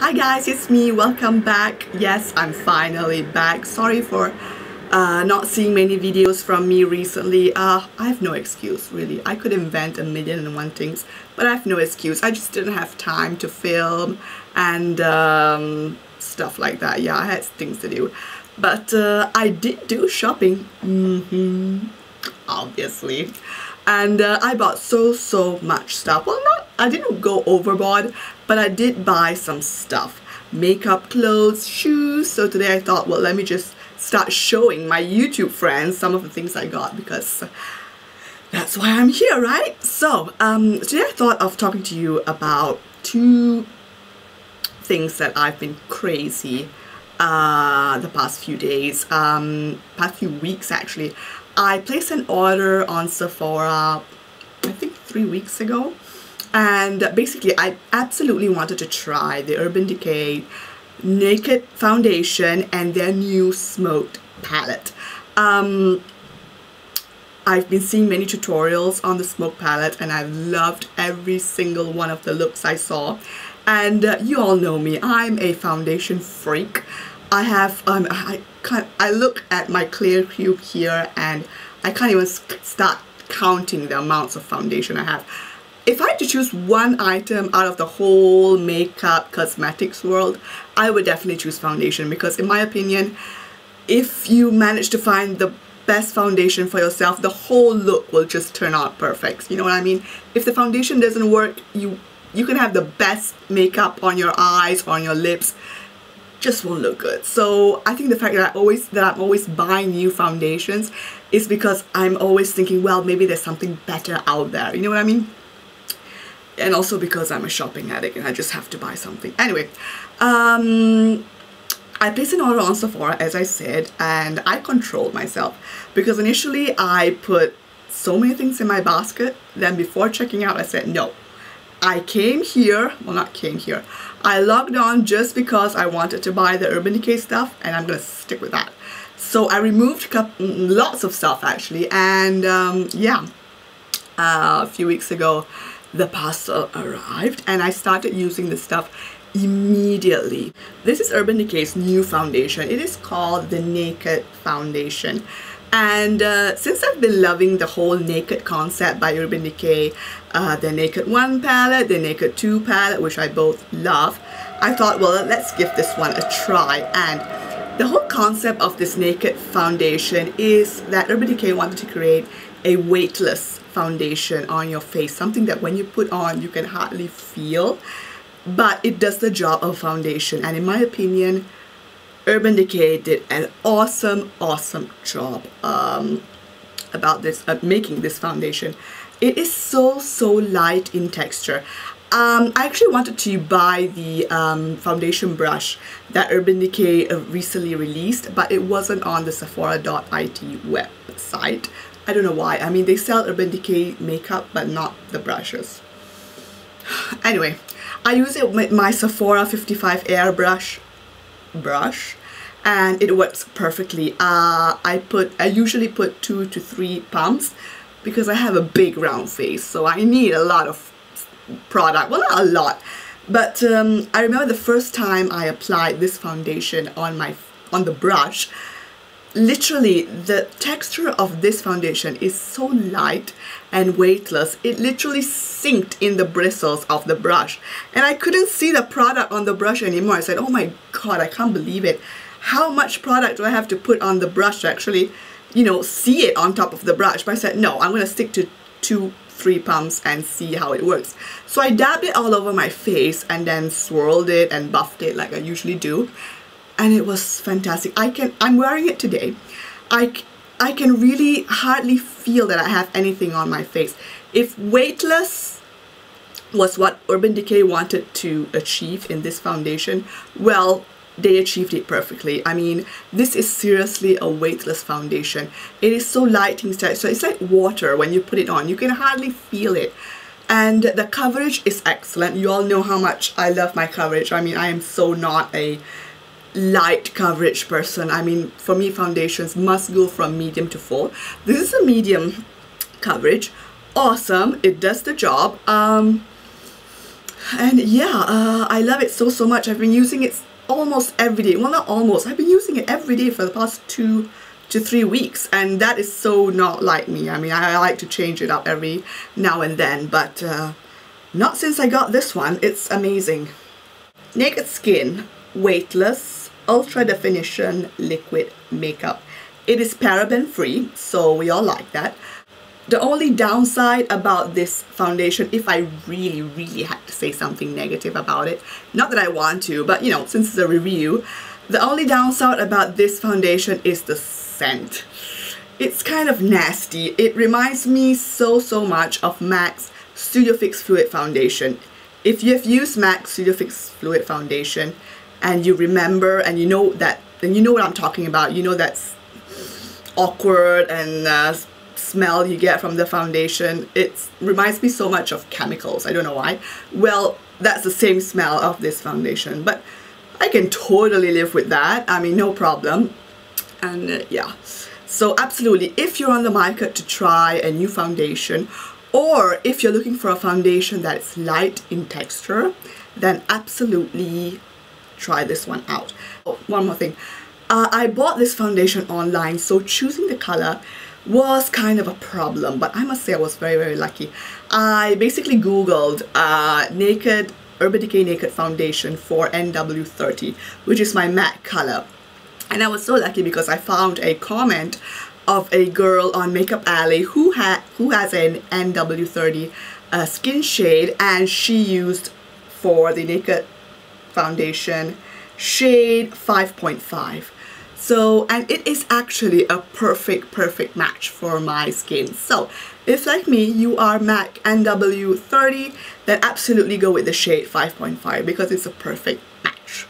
Hi guys, it's me. Welcome back. Yes, I'm finally back. Sorry for not seeing many videos from me recently. I have no excuse really. I could invent a million and one things, but I have no excuse. I just didn't have time to film and stuff like that. Yeah, I had things to do. But I did do shopping. Obviously. And I bought so much stuff. Well, I didn't go overboard, but I did buy some stuff. Makeup, clothes, shoes. So today I thought, well, let me just start showing my YouTube friends some of the things I got, because that's why I'm here, right? So today I thought of talking to you about two things that I've been crazy the past few days, past few weeks actually. I placed an order on Sephora, I think 3 weeks ago, and basically I absolutely wanted to try the Urban Decay Naked Foundation and their new Smoked Palette. I've been seeing many tutorials on the Smoked Palette and I've loved every single one of the looks I saw. And you all know me, I'm a foundation freak. I have, I look at my clear cube here and I can't even start counting the amounts of foundation I have. If I had to choose one item out of the whole makeup cosmetics world, I would definitely choose foundation, because in my opinion, if you manage to find the best foundation for yourself, the whole look will just turn out perfect. You know what I mean? If the foundation doesn't work, you can have the best makeup on your eyes, on your lips, just won't look good. So I think the fact that I'm always buying new foundations is because I'm always thinking, well, maybe there's something better out there. You know what I mean? And also because I'm a shopping addict and I just have to buy something. Anyway, I placed an order on Sephora, as I said, and I controlled myself because initially I put so many things in my basket. Then before checking out, I said no. I came here, well, not came here, I logged on just because I wanted to buy the Urban Decay stuff, and I'm gonna stick with that. So I removed lots of stuff actually, and yeah, a few weeks ago the parcel arrived and I started using the stuff immediately. This is Urban Decay's new foundation. It is called the Naked Foundation. And since I've been loving the whole naked concept by Urban Decay, the Naked 1 palette, the Naked 2 palette, which I both love, I thought, well, let's give this one a try. And the whole concept of this Naked Foundation is that Urban Decay wanted to create a weightless foundation on your face, something that when you put on, you can hardly feel, but it does the job of foundation. And in my opinion, Urban Decay did an awesome job about this, making this foundation. It is so light in texture. I actually wanted to buy the foundation brush that Urban Decay recently released, but it wasn't on the Sephora.it website. I don't know why. I mean, they sell Urban Decay makeup, but not the brushes. Anyway, I use it with my Sephora 55 Air brush, and it works perfectly. I usually put 2 to 3 pumps because I have a big round face, so I need a lot of product. Well, not a lot, but I remember the first time I applied this foundation on the brush. Literally, the texture of this foundation is so light and weightless. It literally sinked in the bristles of the brush, and I couldn't see the product on the brush anymore. I said, oh my god, I can't believe it. How much product do I have to put on the brush to actually, you know, see it on top of the brush? But I said, no, I'm going to stick to 2-3 pumps and see how it works. So I dabbed it all over my face and then swirled it and buffed it like I usually do. And it was fantastic. I'm wearing it today. I can really hardly feel that I have anything on my face. If weightless was what Urban Decay wanted to achieve in this foundation, well, they achieved it perfectly. I mean, this is seriously a weightless foundation. It is so light inside, so it's like water when you put it on. You can hardly feel it. And the coverage is excellent. You all know how much I love my coverage. I mean, I am so not a light coverage person. I mean, for me, foundations must go from medium to full. This is a medium coverage. Awesome. It does the job. And yeah, I love it so much. I've been using it almost every day. Well, not almost. I've been using it every day for the past 2 to 3 weeks, and that is so not like me. I mean, I like to change it up every now and then, but not since I got this one. It's amazing. Naked Skin Weightless Ultra Definition Liquid Makeup. It is paraben free, so we all like that. The only downside about this foundation, if I really had to say something negative about it, not that I want to, but you know, since it's a review, the only downside about this foundation is the scent. It's kind of nasty. It reminds me so much of MAC's Studio Fix Fluid Foundation. If you have used MAC's Studio Fix Fluid Foundation and you remember and you know that, then you know what I'm talking about. You know that's awkward and smell you get from the foundation. It reminds me so much of chemicals. I don't know why. Well, that's the same smell of this foundation, but I can totally live with that. I mean, no problem. And yeah, so absolutely, if you're on the market to try a new foundation, or if you're looking for a foundation that's light in texture, then absolutely try this one out. Oh, one more thing. I bought this foundation online, so choosing the color was kind of a problem, but I must say I was very lucky. I basically googled Urban Decay Naked Foundation for NW30, which is my matte color. And I was so lucky because I found a comment of a girl on Makeup Alley who has an NW30 skin shade, and she used for the Naked Foundation shade 5.5. So, and it is actually a perfect match for my skin. So, if like me, you are MAC NW30, then absolutely go with the shade 5.5 because it's a perfect match.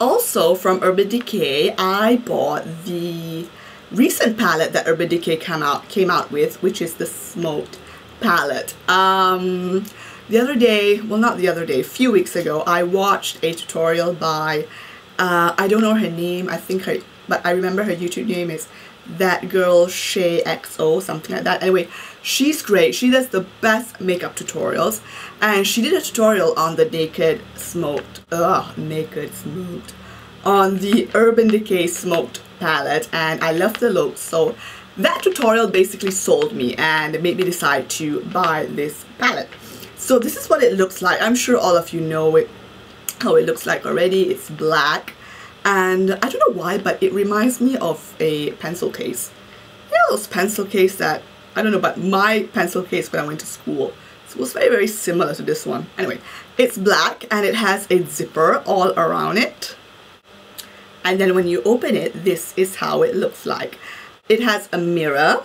Also, from Urban Decay, I bought the recent palette that Urban Decay came out with, which is the Smoked palette. The other day, well not the other day, a few weeks ago, I watched a tutorial by, I don't know her name, but I remember her YouTube name is That Girl Shay XO, something like that. Anyway, she's great. She does the best makeup tutorials, and she did a tutorial on the Naked Smoked, on the Urban Decay Smoked palette, and I love the look. So that tutorial basically sold me and made me decide to buy this palette. So this is what it looks like. I'm sure all of you know how it looks like already. It's black, and I don't know why, but it reminds me of a pencil case. You know those pencil case that, I don't know, but my pencil case when I went to school, so it was very similar to this one. Anyway, it's black and it has a zipper all around it. And then when you open it, this is how it looks like. It has a mirror,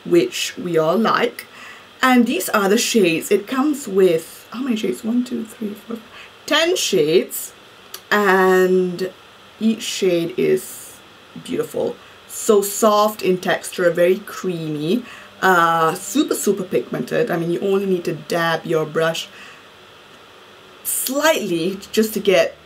which we all like. And these are the shades. It comes with, how many shades? 1, 2, 3, 4, 10 shades. And each shade is beautiful. So soft in texture, very creamy. Super pigmented. I mean, you only need to dab your brush slightly just to get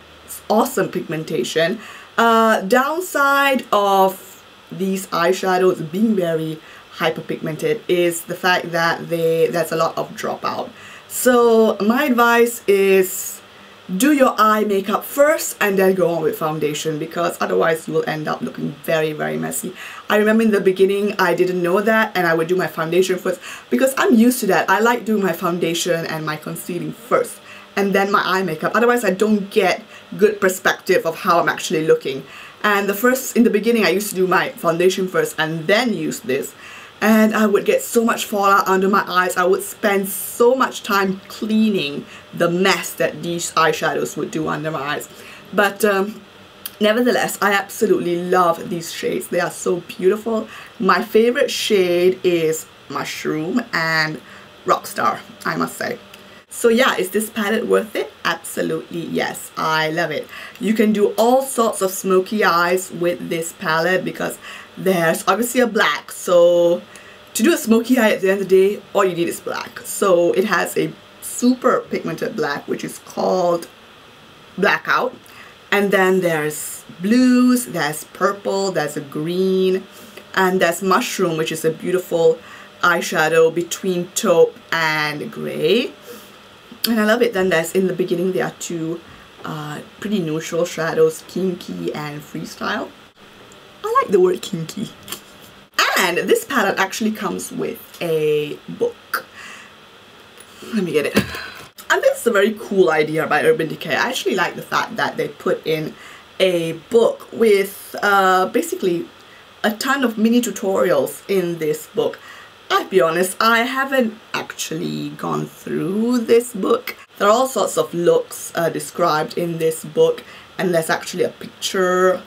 awesome pigmentation. Downside of these eyeshadows being very hyperpigmented is the fact that there's a lot of dropout. So my advice is do your eye makeup first and then go on with foundation, because otherwise you will end up looking very messy. I remember in the beginning I didn't know that, and I would do my foundation first because I'm used to that. I like doing my foundation and my concealing first and then my eye makeup. Otherwise I don't get good perspective of how I'm actually looking. And in the beginning I used to do my foundation first and then use this, and I would get so much fallout under my eyes. I would spend so much time cleaning the mess that these eyeshadows would do under my eyes. But nevertheless, I absolutely love these shades. They are so beautiful. My favorite shade is Mushroom and Rockstar, I must say. So yeah, is this palette worth it? Absolutely yes, I love it. You can do all sorts of smoky eyes with this palette because there's obviously a black. So to do a smoky eye at the end of the day, all you need is black. So it has a super pigmented black, which is called Blackout. And then there's blues, there's purple, there's a green, and there's Mushroom, which is a beautiful eyeshadow between taupe and gray. And I love it. Then there's, in the beginning, there are two pretty neutral shadows, Kinky and Freestyle. I like the word kinky. And this palette actually comes with a book. Let me get it. And this is a very cool idea by Urban Decay. I actually like the fact that they put in a book with basically a ton of mini tutorials in this book. I'll be honest, I haven't actually gone through this book. There are all sorts of looks described in this book, and there's actually a picture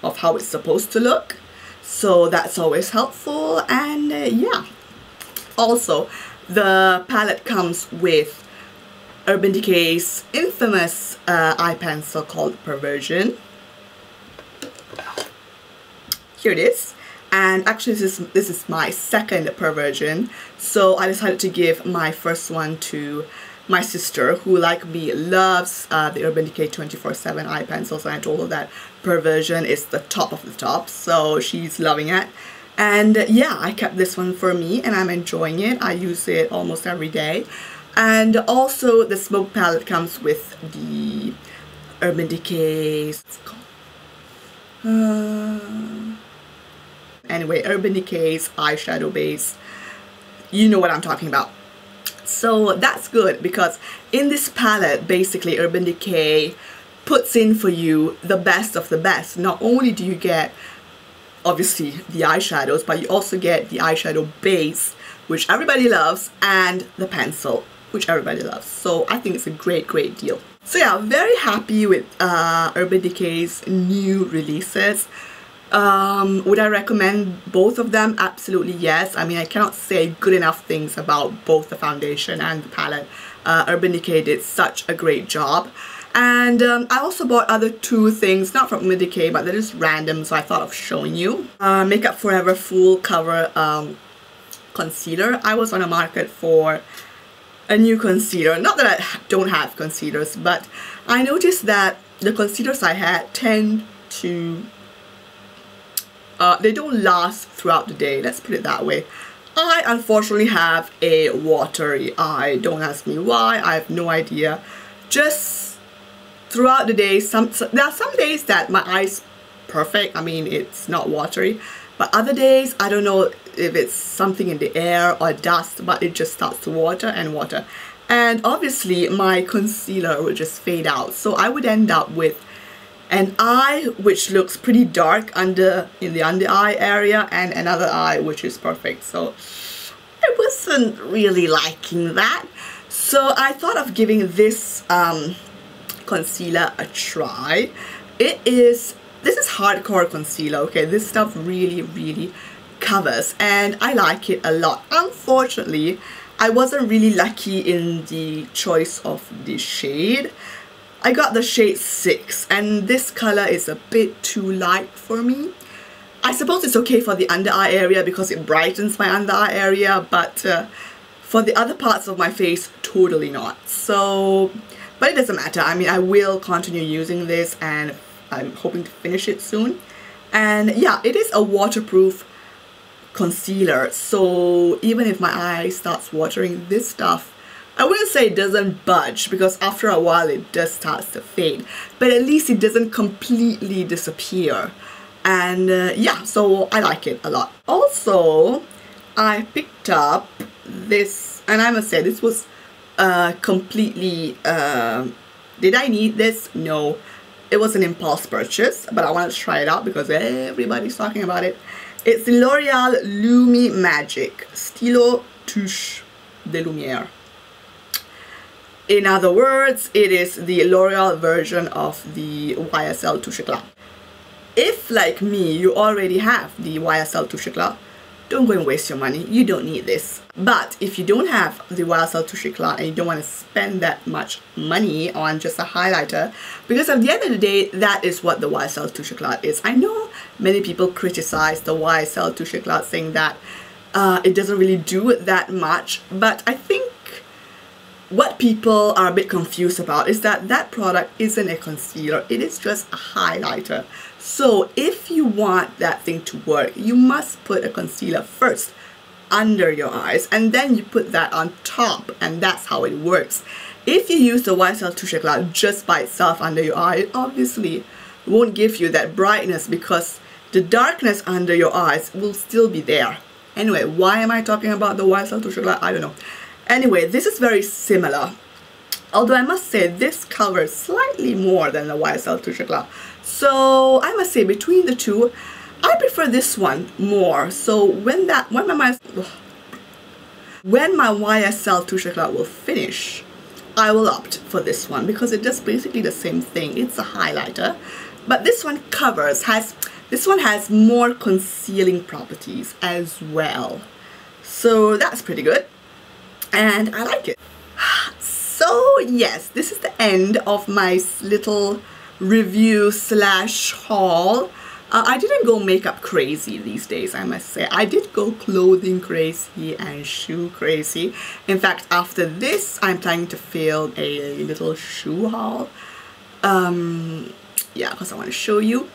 of how it's supposed to look. So that's always helpful. And yeah. Also, the palette comes with Urban Decay's infamous eye pencil called Perversion. Here it is. And actually this is my second Perversion, so I decided to give my first one to my sister, who like me loves the Urban Decay 24/7 eye pencils, and I told her that Perversion is the top of the top, so she's loving it. And yeah, I kept this one for me and I'm enjoying it. I use it almost every day. And also the Smoke palette comes with the Urban Decay's anyway, Urban Decay's eyeshadow base. You know what I'm talking about. So that's good, because in this palette, basically Urban Decay puts in for you the best of the best. Not only do you get, obviously, the eyeshadows, but you also get the eyeshadow base, which everybody loves, and the pencil, which everybody loves. So I think it's a great, great deal. So yeah, very happy with Urban Decay's new releases. Would I recommend both of them? Absolutely yes. I mean, I cannot say good enough things about both the foundation and the palette. Urban Decay did such a great job. And I also bought other two things, not from Urban Decay, but they're just random, so I thought of showing you. Makeup Forever Full Cover Concealer. I was on a market for a new concealer. Not that I don't have concealers, but I noticed that the concealers I had tend to they don't last throughout the day, let's put it that way. I unfortunately have a watery eye. Don't ask me why, I have no idea. Just throughout the day, there are some days that my eye's perfect, I mean it's not watery, but other days, I don't know if it's something in the air or dust, but it just starts to water and water. And obviously my concealer would just fade out, so I would end up with an eye which looks pretty dark in the under eye area, and another eye which is perfect. So I wasn't really liking that. So I thought of giving this concealer a try. This is hardcore concealer, okay? This stuff really, really covers, and I like it a lot. Unfortunately, I wasn't really lucky in the choice of the shade. I got the shade 6, and this color is a bit too light for me. I suppose it's okay for the under eye area because it brightens my under eye area, but for the other parts of my face, totally not. So, but it doesn't matter. I mean, I will continue using this, and I'm hoping to finish it soon. And yeah, it is a waterproof concealer, so even if my eye starts watering, this stuff, I wouldn't say it doesn't budge, because after a while it just starts to fade, but at least it doesn't completely disappear. And yeah, so I like it a lot. Also, I picked up this, and I must say this was completely, did I need this? No, it was an impulse purchase, but I wanted to try it out because everybody's talking about it. It's the L'Oreal Lumi Magic Stylo Touche de Lumière. In other words, it is the L'Oreal version of the YSL Touche Éclat. If, like me, you already have the YSL Touche Éclat, don't go and waste your money. You don't need this. But if you don't have the YSL Touche Éclat and you don't want to spend that much money on just a highlighter, because at the end of the day, that is what the YSL Touche Éclat is. I know many people criticize the YSL Touche Éclat, saying that it doesn't really do that much, but I think what people are a bit confused about is that that product isn't a concealer, it is just a highlighter. So if you want that thing to work, you must put a concealer first under your eyes, and then you put that on top, and that's how it works. If you use the YSL Touche Eclat just by itself under your eye, it obviously won't give you that brightness because the darkness under your eyes will still be there. Anyway, why am I talking about the YSL Touche Eclat? I don't know. Anyway, this is very similar. Although I must say this covers slightly more than the YSL Touche Eclat. So I must say between the two, I prefer this one more. So when my YSL Touche Eclat will finish, I will opt for this one because it does basically the same thing. It's a highlighter, but this one this one has more concealing properties as well. So that's pretty good and I like it. So yes, this is the end of my little review slash haul. I didn't go makeup crazy these days, I must say. I did go clothing crazy and shoe crazy. In fact, after this, I'm planning to film a little shoe haul. Yeah, because I want to show you.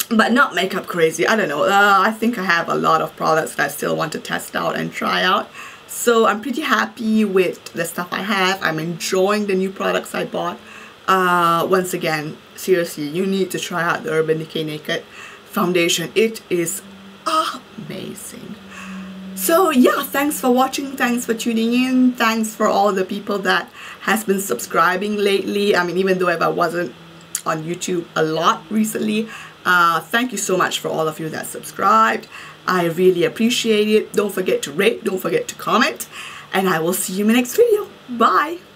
But not makeup crazy, I don't know. I think I have a lot of products that I still want to test out and try out. So I'm pretty happy with the stuff I have. I'm enjoying the new products I bought. Once again, seriously, you need to try out the Urban Decay Naked foundation. It is amazing. So yeah, thanks for watching, thanks for tuning in, thanks for all the people that has been subscribing lately. I mean, even though I wasn't on YouTube a lot recently, thank you so much for all of you that subscribed. I really appreciate it. Don't forget to rate, don't forget to comment, and I will see you in my next video. Bye!